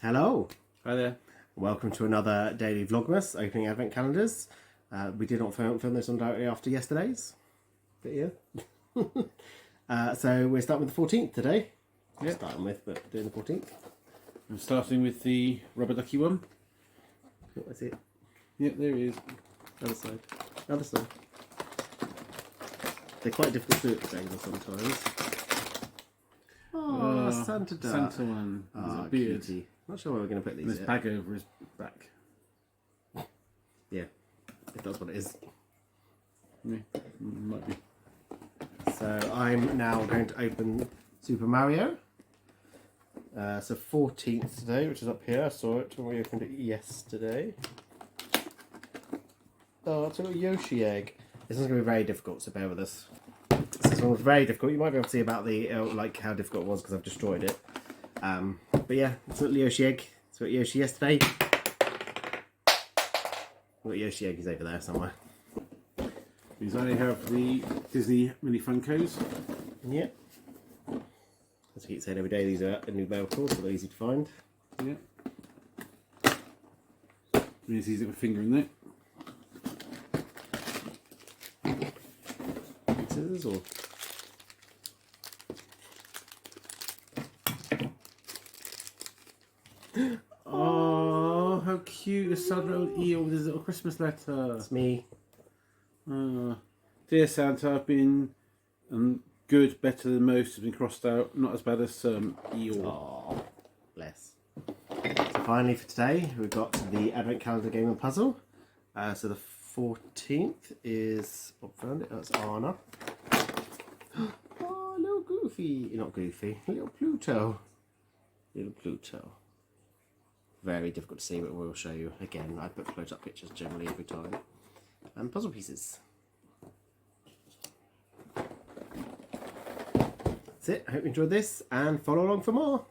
Hello, Hi there. welcome to another daily Vlogmas opening advent calendars. We did not film this on directly after yesterday's, but yeah. So we're starting with the 14th today. Yeah. Starting with, but doing the 14th. I'm starting with the rubber ducky one. What is it? Yep, there he is. Other side. Other side. They're quite difficult to do at the angle sometimes. Oh, Santa duck. Santa one. There's a beard. Cutie. Not sure where we're going to put these And this yet. bag over his back. Yeah, if that's what it is. Yeah, might be. So I'm now going to open Super Mario. So 14th today, which is up here. I saw it when we opened it yesterday. Oh, it's a little Yoshi egg. This one's going to be very difficult, so bear with us. This one was very difficult. You might be able to see about the like how difficult it was because I've destroyed it. But yeah, it's a little Yoshi egg. So we got Yoshi yesterday. We've got Yoshi egg. He's over there somewhere. These only have the Disney mini Funkos. Yeah. As I keep saying every day, these are a new metal, so they're easy to find. Yeah. Means easy to put a finger in there. Scissors or Oh, how cute! A sad little eel with his little Christmas letter. it's me. Dear Santa, I've been good, better than most. Have been crossed out, not as bad as some eel. Oh, bless. So finally for today, we've got the Advent Calendar Game and Puzzle. So the 14th is, oh, found it, that's Anna. Oh, little Goofy, not Goofy, little Pluto. Little Pluto. Very difficult to see, but we'll show you again. I put close-up pictures generally every time. And puzzle pieces. That's it. I hope you enjoyed this and follow along for more.